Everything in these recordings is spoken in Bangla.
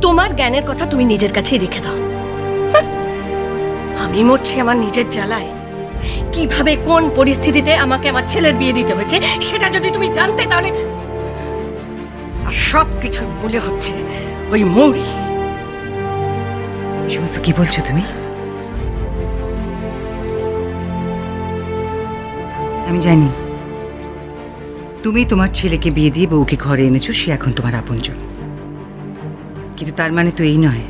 তোমার জ্ঞানের কথা তুমি নিজের কাছেই রেখে দাও। আমি মরছি আমার নিজের জ্বালায়। কিভাবে কোন পরিস্থিতিতে আমাকে আমার ছেলের বিয়ে দিতে হয়েছে সেটা যদি তুমি জানতে, তাহলে। আর সব কিছুর মূলে হচ্ছে ওই মৌরি। সমস্ত কি বলছো তুমি? আমি জানি তুমি তোমার ছেলেকে বিয়ে দিয়ে বউকে ঘরে এনেছো, সে এখন তোমার আপনজন। কিন্তু তার মানে তো এই নয়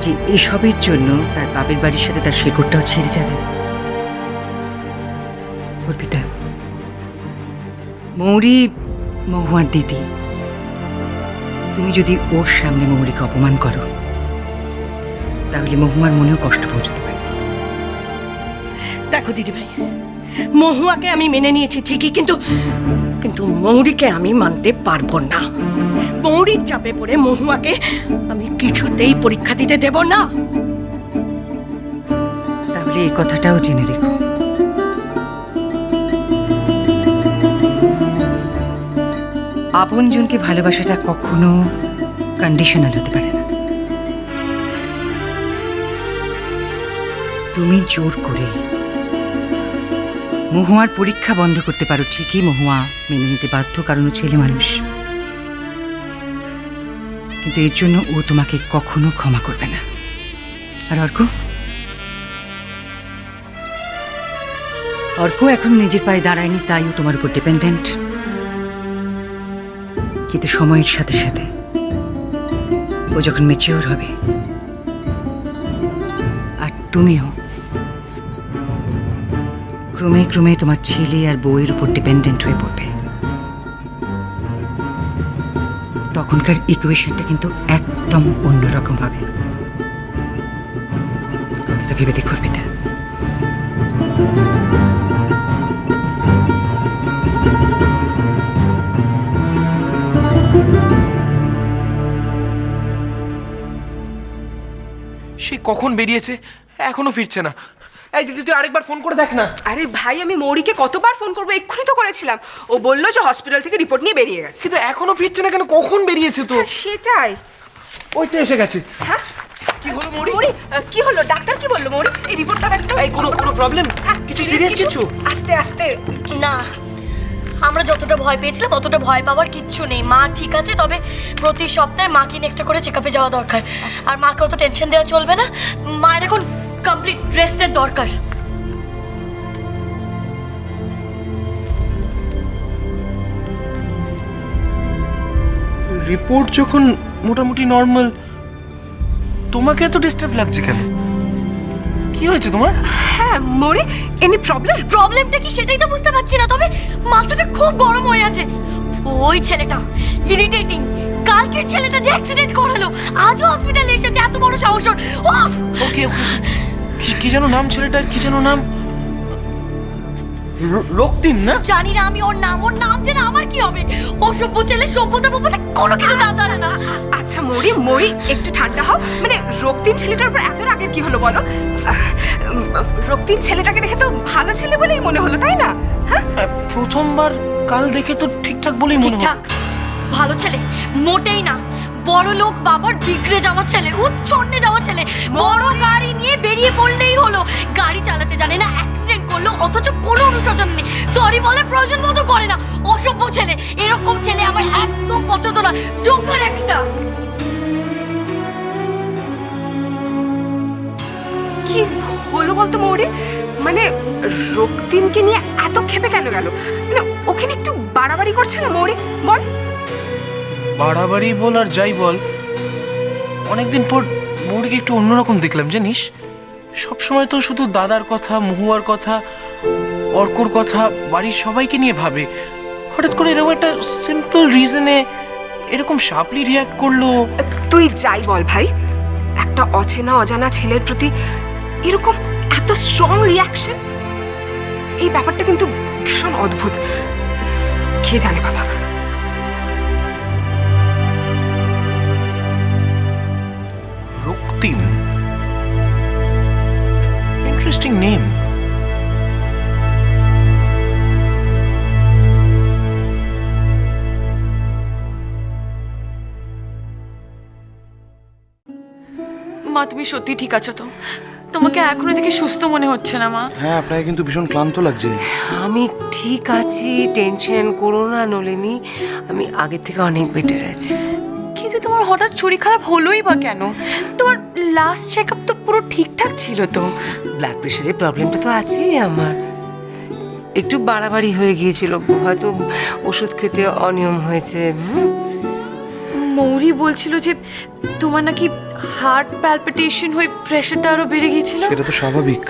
যে এসবের জন্য তার বাপের বাড়ির সাথে তার শেকড়টাও ছেড়ে যাবে। অর্পিতা, মৌরি মহুয়ার দিদি। তুমি যদি ওর সামনে মৌরিকে অপমান করো তাহলে মহুয়ার মনেও কষ্ট পৌঁছতে পারে। দেখো দিদি ভাই, মহুয়াকে আমি মেনে নিয়েছি ঠিকই, কিন্তু কিন্তু মৌরিকে আমি মানতে পারবো না। মৌরির চাপে পড়ে মহুয়াকে আমি কিছুতেই পরীক্ষা দিতে দেব না। তাহলে এই কথাটাও জেনে রেখো, আপনজনকে ভালোবাসাটা কখনো কন্ডিশনাল হতে পারে না। তুমি জোর করে মহুয়ার পরীক্ষা বন্ধ করতে পারো ঠিকই, মহুয়া মেনে নিতে বাধ্য, কারণ ও ছেলে মানুষ। কিন্তু এর জন্য ও তোমাকে কখনো ক্ষমা করবে না। আর অর্ক এখন নিজের পায়ে দাঁড়ায়নি, তাই ও তোমার উপর ডিপেন্ডেন্ট। কিন্তু সময়ের সাথে সাথে ও যখন ম্যাচিওর হবে, আর তুমিও ক্রমে ক্রমে তোমার ছেলে আর বউয়ের উপর ডিপেন্ডেন্ট হয়ে পড়বে, তখনকার ইকুয়েশনটা কিন্তু একদম অন্যরকম হবে। কথাটা ভেবে দেখো অর্পিতা। সে কখন বেরিয়েছে, এখনো ফিরছে না। এই দিদি, তুই আরেকবার ফোন করে দেখ না। আরে ভাই, আমি মৌরিকে কতবার ফোন করবো, এক্ষুনি তো করেছিলাম। ও বললো যে হসপিটাল থেকে রিপোর্ট নিয়ে বেরিয়ে গেছে। কিন্তু এখনো ফিরছে না কেন? কখন বেরিয়েছে তো? সেটাই। ওই তো এসে গেছে। হ্যাঁ, কি হলো মৌরি? মৌরি কি হলো? ডাক্তার কি বললো মৌরি? এই রিপোর্টটা দেখতো। এই কোনো প্রবলেম? হ্যাঁ, কিছু সিরিয়াস কিছু? আস্তে আস্তে। না, আমরা যতটা ভয় পেয়েছিলাম অতটা ভয় পাওয়ার কিচ্ছু নেই। মা ঠিক আছে, তবে প্রতি সপ্তাহে মাকে নিয়ে একটা করে চেকআপে যাওয়া দরকার। আর মাকে অত টেনশন দেওয়া চলবে না। মায়ের এখন কমপ্লিট রেস্টের দরকার। রিপোর্ট যখন মোটামুটি নর্মাল, তোমাকে এত ডিস্টার্ব লাগছে কেন? কি হয়েছে তোমার? হ্যাঁ মৌরি, এনি প্রবলেম? প্রবলেমটা কি সেটাই তো বুঝতে পারছি না, তবে মাথাটা খুব গরম হয়ে আছে। ওই ছেলেটা ইরিটেটিং। কালকের ছেলেটা যে অ্যাক্সিডেন্ট করালো আজও হসপিটালে এসেছে, এত বড় সাহস ওর। ওফ! ওকে, কি যেন নাম ছেলেটার? কি যেন নাম? রক্তিম না? জানি না আমি ওর নাম জেনে আমার কি হবে? অসভ্য ছেলে, সভ্যতা বলতে কোনো কিছু দাঁড়ায় না। আচ্ছা মৌরি একটু ঠান্ডা হও। মানে রক্তিম ছেলেটার উপর এত রাগের কি হলো বলো? রক্তিম ছেলেটাকে দেখে তো ভালো ছেলে বলেই মনে হলো, তাই না? হ্যাঁ, প্রথমবার কাল দেখে তো ঠিকঠাক বলেই মনে হলো। ঠিকঠাক ভালো ছেলে মোটেই না। বড় লোক বাবার বিগড়ে যাওয়া ছেলে, উচ্ছন্নে যাওয়া ছেলে। বড় গাড়ি নিয়ে বেরিয়ে পড়লেই হলো, গাড়ি চালাতে জানে না, অ্যাক্সিডেন্ট করলো, অথচ কোনো অনুশোচন নেই, সরি বলার প্রয়োজন মতো করে না। অসভ্য ছেলে। এরকম ছেলে আমার একদম পছন্দ না। জোকার একটা। কি হলো বলতো মৌরি? মানে রক্তিমকে নিয়ে এত ক্ষেপে কেন গেল? মানে ওখানে একটু বাড়াবাড়ি করছে না মৌরি? বল। বাড়াবাড়ি বল আর যাই বল, অনেকদিন পর মৌরিকে একটু অন্যরকম দেখলাম জানিস। সবসময় তো শুধু দাদার কথা, মহুয়ার কথা, অর্কর কথা, বাড়ির সবাইকে নিয়ে ভাবে। হঠাৎ করে এরকম একটা সিম্পল রিজনে এরকম শার্পলি রিয়াক্ট করলো। তুই যাই বল ভাই, একটা অচেনা অজানা ছেলের প্রতি এরকম এত স্ট্রং রিয়াকশন, এই ব্যাপারটা কিন্তু ভীষণ অদ্ভুত। কে জানে বাবা। রক্তিম, ইন্টারেস্টিং নেম। মা তুমি সত্যি ঠিক আছো তো? তোমাকে এখনো দেখে সুস্থ মনে হচ্ছে না মা। হ্যাঁ, আপনাকে কিন্তু ভীষণ ক্লান্ত লাগছে। আমি ঠিক আছি, টেনশন করো না নলিনী, আমি আগের থেকে অনেক বেটার আছি। কিন্তু তোমার হঠাৎ শরীর খারাপ হলোই বা কেন? তোমার লাস্ট চেক আপ তো পুরো ঠিকঠাক ছিল তো। ব্লাড প্রেশারের প্রবলেমটা তো আছেই আমার, একটু বাড়াবাড়ি হয়ে গিয়েছিল, হয়তো ওষুধ খেতে অনিয়ম হয়েছে। মৌরি বলছিল যে তোমার নাকি হার্ট প্যালপিটেশন হয়ে প্রেশারটা আরো বেড়ে গিয়েছিল। সেটা তো স্বাভাবিক,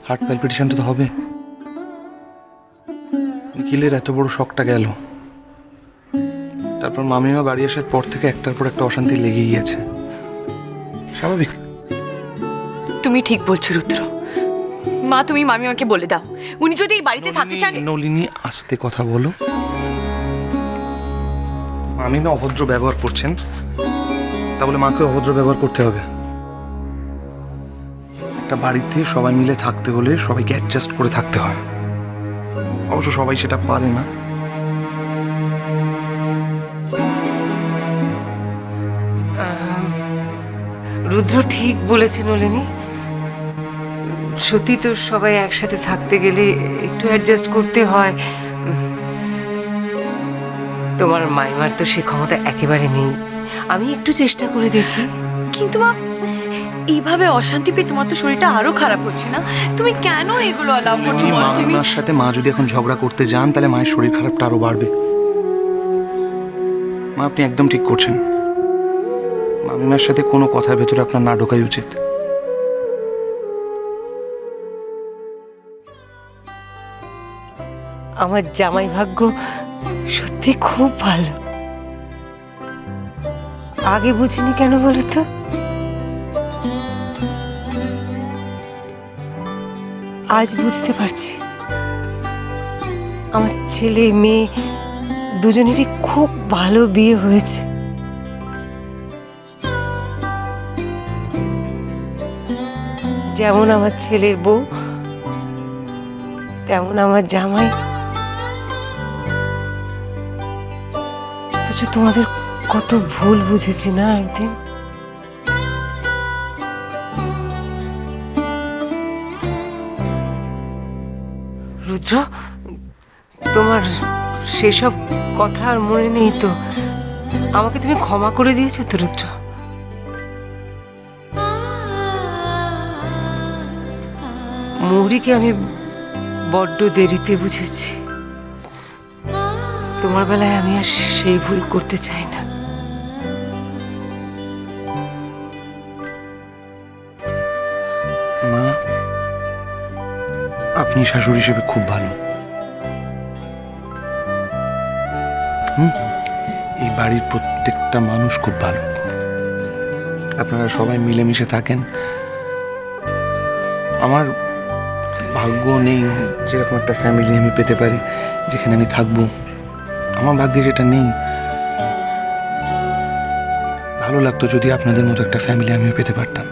হার্ট প্যালপিটেশনটা তো হবে। নিখিলের এত বড় শকটা গেল, তারপর মামিমা বাড়ি আসার পর থেকে একটার পর একটা অশান্তি লেগেই গেছে, স্বাভাবিক। তুমি ঠিক বলছো রুদ্র। মা তুমি মামিমাকে বলে দাও, উনি যদি এই বাড়িতে থাকতে চান। নলিনী, আস্তে কথা বলো। মামিমা অভদ্র ব্যবহার করছেন, তা বলে মাকে অভদ্র ব্যবহার করতে হবে? একটা বাড়িতে সবাই মিলে থাকতে হলে সবাইকে অ্যাডজাস্ট করে থাকতে হয়, অবশ্য সবাই সেটা পারে না। রুদ্র ঠিক বলেছে নলিনী, সত্যি তো সবাই একসাথে থাকতে গেলে একটু অ্যাডজাস্ট করতে হয়। তোমার মাইমার তো সে ক্ষমতা একেবারে নেই, আমি একটু চেষ্টা করে দেখি। কিন্তু মা এইভাবে অশান্তি পেয়ে তোমার তো শরীরটা আরো খারাপ হচ্ছে না? তুমি কেন এগুলো অ্যালাউ করছো বলো তুমি? মামিমার সাথে মা যদি এখন ঝগড়া করতে যান তাহলে মায়ের শরীর খারাপটা আরো বাড়বে। মা, আপনি একদম ঠিক করছেন। মামিমার সাথে কোনো কথার ভেতরে আপনার না ঢোকাই উচিত। আমার জামাই ভাগ্য সত্যি খুব ভালো, আগে বুঝিনি কেন বলো তো? আজ বুঝতে পারছি, আমার ছেলে মেয়ে দুজনেরই খুব ভালো বিয়ে হয়েছে। যেমন আমার ছেলের বউ, তেমন আমার জামাই। অথচ তোমাদের কত ভুল বুঝেছি না একদিন। রুদ্র, তোমার সেসব কথা আর মনে নেই তো? আমাকে তুমি ক্ষমা করে দিয়েছো তো রুদ্র? মৌরিকে আমি বড্ড দেরিতে বুঝেছি, তোমার বেলায় আমি আর সেই ভুল করতে চাই না। মা, আপনি শাশুড়ি হিসেবে খুব ভালো। এই বাড়ির প্রত্যেকটা মানুষ খুব ভালো, আপনারা সবাই মিলেমিশে থাকেন। আমার ভাগ্য নেই যেরকম একটা ফ্যামিলি আমি পেতে পারি, যেখানে আমি থাকবো। আমার ভাগ্যে যেটা নেই। ভালো লাগতো যদি আপনাদের মতো একটা ফ্যামিলি আমিও পেতে পারতাম।